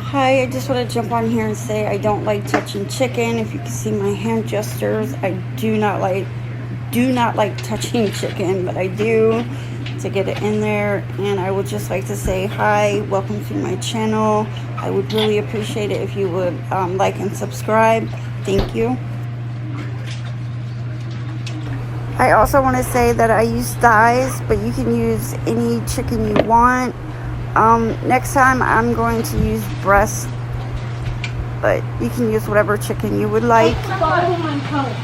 Hi, I just want to jump on here and say I don't like touching chicken. If you can see my hand gestures, I do not like touching chicken, but I do to get it in there. And I would just like to say hi, welcome to my channel. I would really appreciate it if you would like and subscribe. Thank you. I also want to say that I use thighs, but you can use any chicken you want. Next time I'm going to use breast, but you can use whatever chicken you would like. Put bubbles on my phone.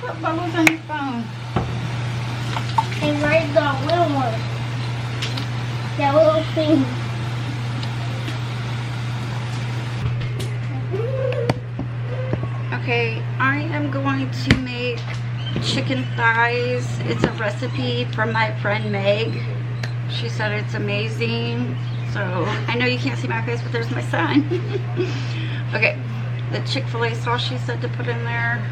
Put bubbles on your phone. And write the little one. That little thing. Okay, I am going to make chicken thighs. It's a recipe from my friend Meg. She said it's amazing. So I know you can't see my face, but there's my son. Okay, the Chick-fil-A sauce she said to put in there.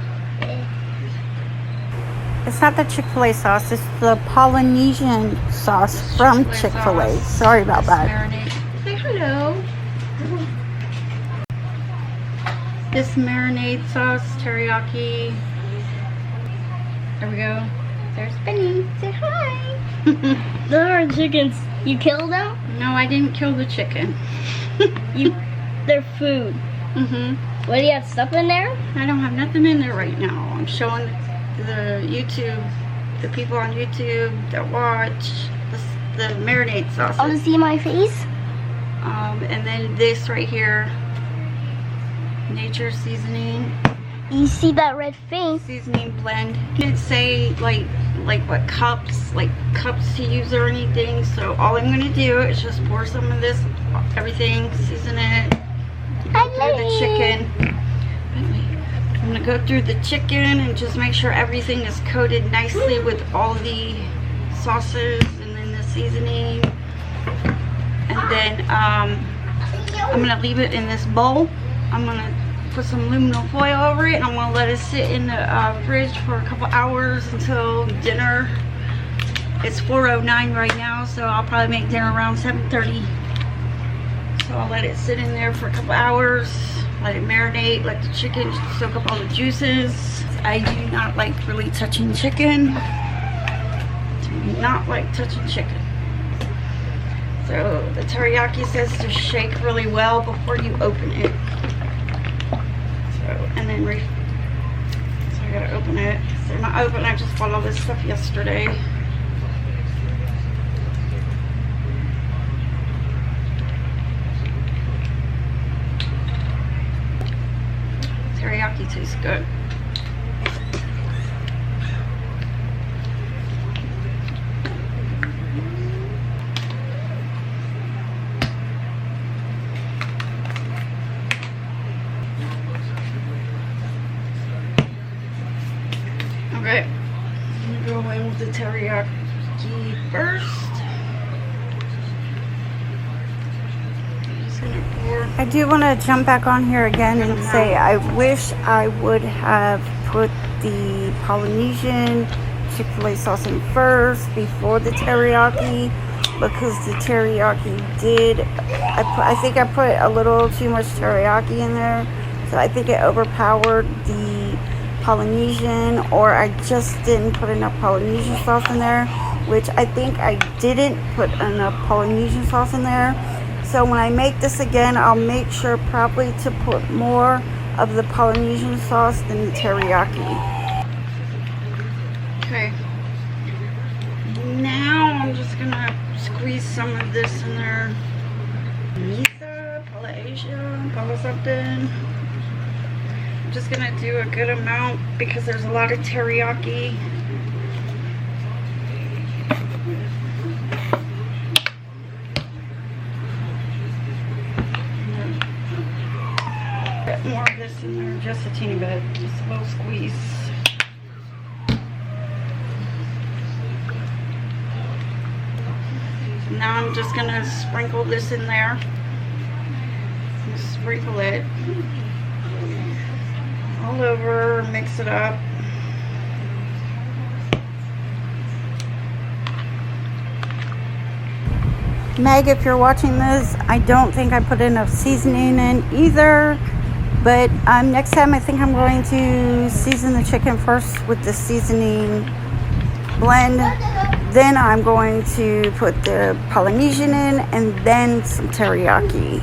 It's not the Chick-fil-A sauce, it's the Polynesian sauce from Chick-fil-A. Sorry about that. Marinade. Say hello. This marinade sauce, teriyaki. There we go. There's Benny. Say hi. Those are chickens. You killed them? No, I didn't kill the chicken. They're food. What, do you have stuff in there? I don't have nothing in there right now. I'm showing the people on YouTube that watch the marinade sauce. Oh, to see my face? And then this right here, nature seasoning. You see that red face? Seasoning blend. It didn't say like what cups to use or anything. So all I'm gonna do is just pour some of this, everything, season it. Go through the chicken. I'm gonna go through the chicken and just make sure everything is coated nicely with all the sauces and then the seasoning. And then I'm gonna leave it in this bowl. I'm gonna put some aluminum foil over it and I'm gonna let it sit in the fridge for a couple hours until dinner. It's 4:09 right now, so I'll probably make dinner around 7:30. So I'll let it sit in there for a couple hours, let it marinate, let the chicken soak up all the juices. I do not like really touching chicken. Do not like touching chicken. So the teriyaki says to shake really well before you open it. So, and then so I gotta open it. They're not open. I just bought all this stuff yesterday. Teriyaki tastes good. Okay, I'm gonna go in with the teriyaki first. I do want to jump back on here again and say I wish I would have put the Polynesian Chick-fil-A sauce in first before the teriyaki, because the teriyaki I think I put a little too much teriyaki in there, so I think it overpowered the Polynesian, or I just didn't put enough Polynesian sauce in there, which I think I didn't put enough Polynesian sauce in there. So when I make this again, I'll make sure probably to put more of the Polynesian sauce than the teriyaki. Okay. Now I'm just gonna squeeze some of this in there. Polynesian, call it something. I'm just gonna do a good amount because there's a lot of teriyaki. More of this in there, just a teeny bit, just a little squeeze. Now I'm just gonna sprinkle this in there. Just sprinkle it all over, mix it up. Meg, if you're watching this, I don't think I put enough seasoning in either. But next time I think I'm going to season the chicken first with the seasoning blend. Then I'm going to put the Polynesian in and then some teriyaki.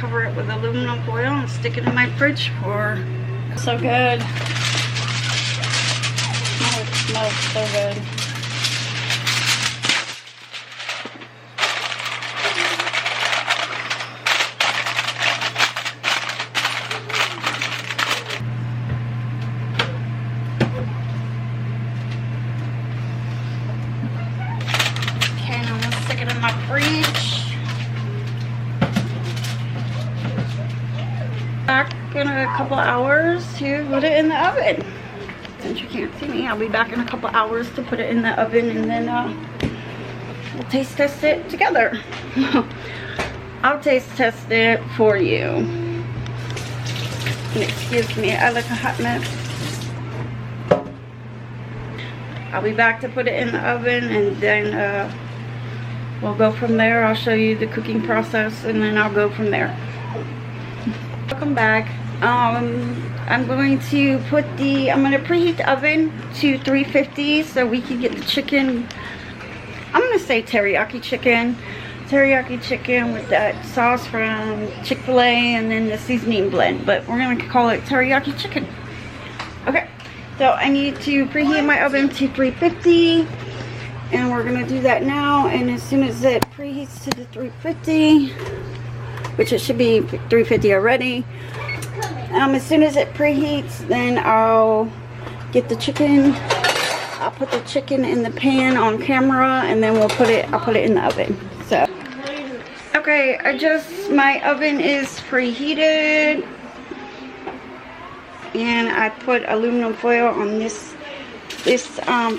Cover it with aluminum foil and stick it in my fridge for so good. Oh, it smells so good. Okay, now I'm gonna stick it in my fridge. Back in a couple hours to put it in the oven. Since you can't see me, I'll be back in a couple hours to put it in the oven, and then we'll taste test it together. I'll taste test it for you. And excuse me, I like a hot mess. I'll be back to put it in the oven, and then we'll go from there. I'll show you the cooking process, and then I'll go from there. Welcome back. I'm going to preheat the oven to 350 so we can get the chicken. I'm going to say teriyaki chicken with that sauce from Chick-fil-A and then the seasoning blend, but we're going to call it teriyaki chicken. Okay, so I need to preheat my oven to 350, and we're going to do that now. And as soon as it preheats to the 350, which it should be 350 already. As soon as it preheats, then I'll get the chicken. I'll put the chicken in the pan on camera, and then I'll put it in the oven. So, okay, my oven is preheated, and I put aluminum foil on this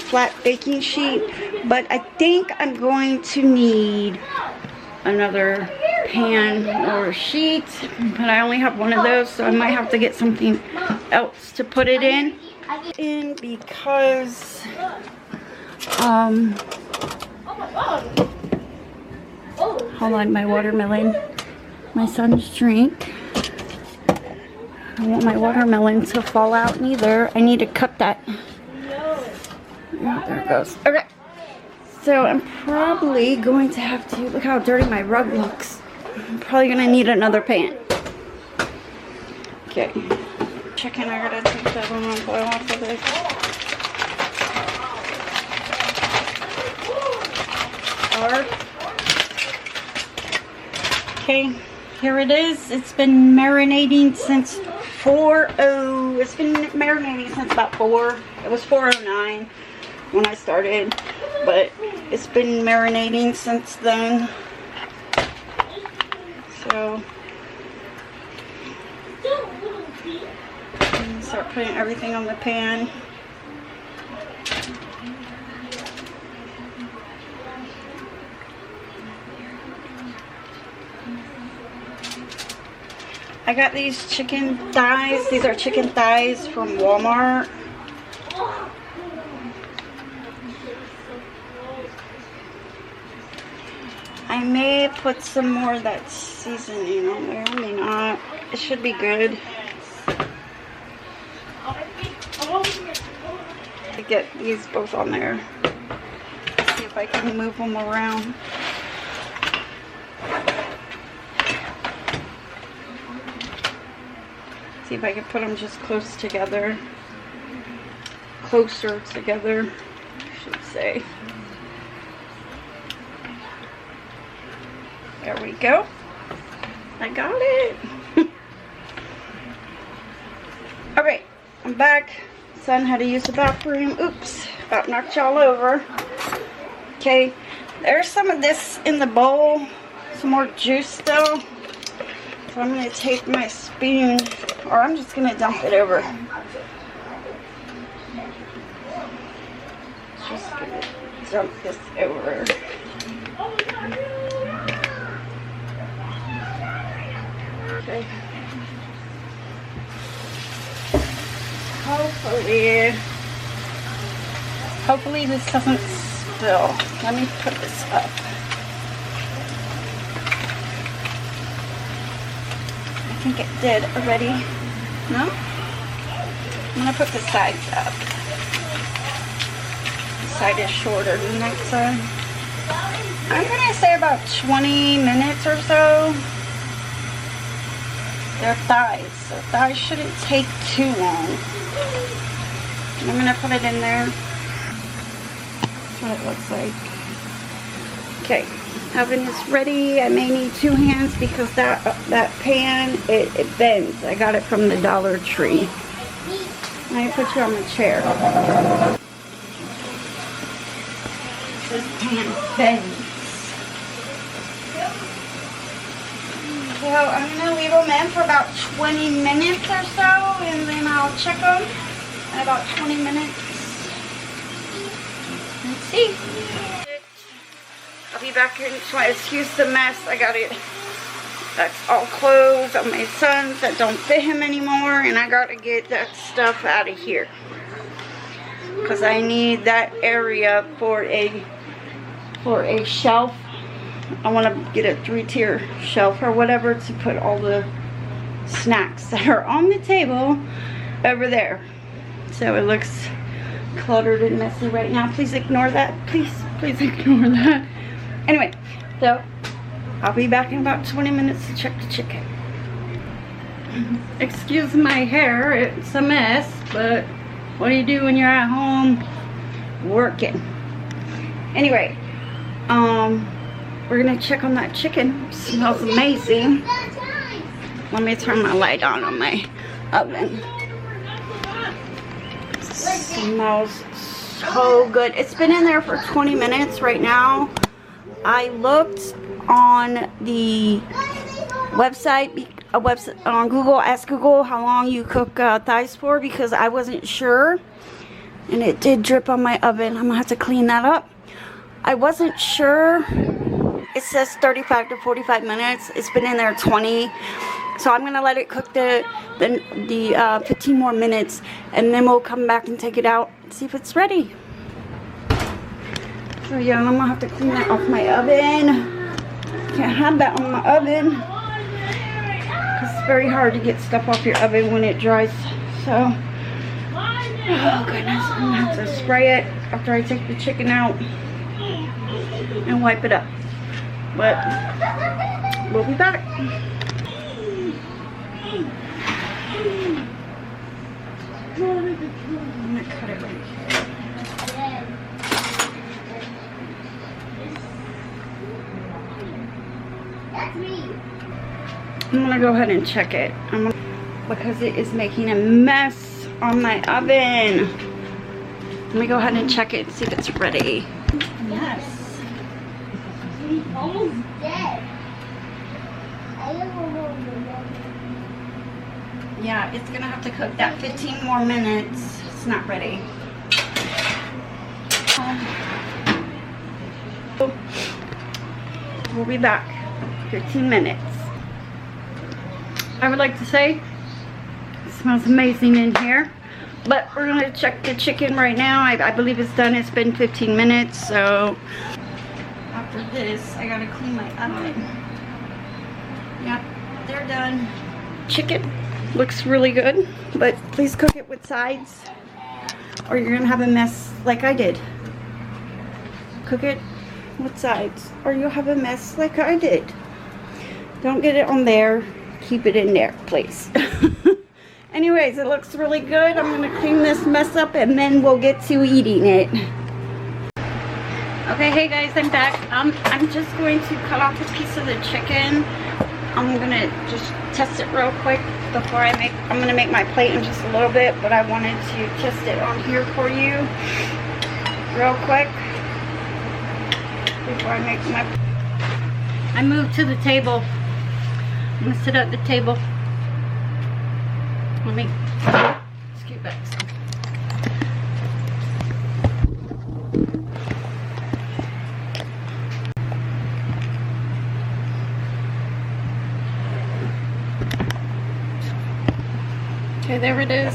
flat baking sheet. But I think I'm going to need another pan or sheet, but I only have one of those, so I might have to get something else to put it in because hold on, my watermelon, my son's drink. I don't want my watermelon to fall out neither. I need to cut that. Oh, there it goes. Okay. So I'm probably going to have to, look how dirty my rug looks. I'm probably going to need another pan. Okay. Chicken, I gotta take the aluminum foil off of this. Okay, here it is. It's been marinating since it's been marinating since about 4. It was 4:09 when I started, but it's been marinating since then. So I'm gonna start putting everything on the pan. I got these chicken thighs. These are chicken thighs from Walmart. I may put some more of that seasoning on there. I may not. It should be good. I get these both on there. Let's see if I can move them around. See if I can put them just close together. Closer together, I should say. There we go. I got it. Alright, I'm back. Son had to use the bathroom. Oops, about knocked y'all over. Okay, there's some of this in the bowl. Some more juice still. So I'm going to take my spoon, or I'm just going to dump it over. Just going to dump this over. Okay. Hopefully this doesn't spill. Let me put this up. I think it did already. No? I'm gonna put the sides up. This side is shorter than that side. I'm gonna say about 20 minutes or so. They're thighs, so thighs shouldn't take too long. I'm gonna put it in there. That's what it looks like. Okay, oven is ready. I may need 2 hands because that pan, it bends. I got it from the Dollar Tree. Let me put you on the chair. This pan bends. So I'm going to leave them in for about 20 minutes or so, and then I'll check them in about 20 minutes. Let's see. I'll be back in. Excuse the mess. I got it. That's all clothes on my son's that don't fit him anymore, and I got to get that stuff out of here because I need that area for a shelf. I want to get a 3-tier shelf or whatever to put all the snacks that are on the table over there. So it looks cluttered and messy right now. Please ignore that. Please ignore that. Anyway, so I'll be back in about 20 minutes to check the chicken. Excuse my hair. It's a mess, but what do you do when you're at home working? Anyway, we're gonna check on that chicken. It smells amazing. Let me turn my light on my oven. It smells so good. It's been in there for 20 minutes right now. I looked on the website, on Google. Ask Google how long you cook thighs for because I wasn't sure. And it did drip on my oven. I'm gonna have to clean that up. I wasn't sure. It says 35 to 45 minutes. It's been in there 20. So I'm going to let it cook the 15 more minutes. And then we'll come back and take it out and see if it's ready. So yeah, I'm going to have to clean that off my oven. Can't have that on my oven. Because it's very hard to get stuff off your oven when it dries. So, oh goodness. I'm going to have to spray it after I take the chicken out. And wipe it up. But we'll be back. I'm gonna cut it right here. I'm gonna go ahead and check it. Because it is making a mess on my oven. Let me go ahead and check it and see if it's ready. Yes. Almost dead. Yeah, it's gonna have to cook that 15 more minutes. It's not ready. We'll be back. 15 minutes. I would like to say it smells amazing in here. But we're gonna check the chicken right now. I believe it's done. It's been 15 minutes, so after this, I gotta clean my oven. Yep, they're done. Chicken looks really good, but please cook it with sides or you're gonna have a mess like I did. Cook it with sides or you'll have a mess like I did. Don't get it on there. Keep it in there, please. Anyways, it looks really good. I'm gonna clean this mess up and then we'll get to eating it. Okay, hey guys, I'm back. I'm just going to cut off a piece of the chicken. I'm gonna just test it real quick before I'm gonna make my plate in just a little bit, but I wanted to test it on here for you real quick before I make my. I moved to the table. I'm gonna sit at the table. Let me scoot back some. Okay, there it is.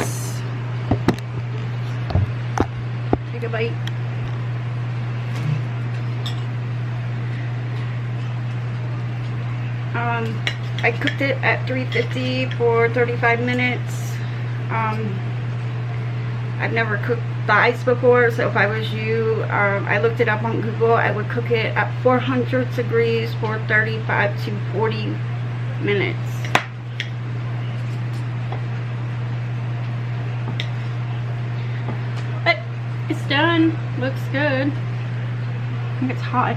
Take a bite. I cooked it at 350 for 35 minutes. I've never cooked thighs before, so if I was you, I looked it up on Google. I would cook it at 400 degrees for 35 to 40 minutes. But it's done. Looks good. I think it's hot.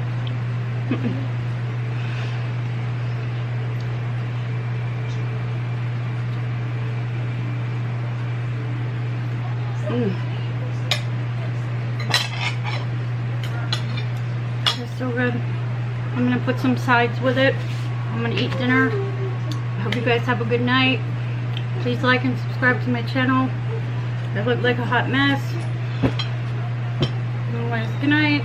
It's so good. I'm gonna put some sides with it. I'm gonna eat dinner. I hope you guys have a good night. Please like and subscribe to my channel. I look like a hot mess. Otherwise, good night.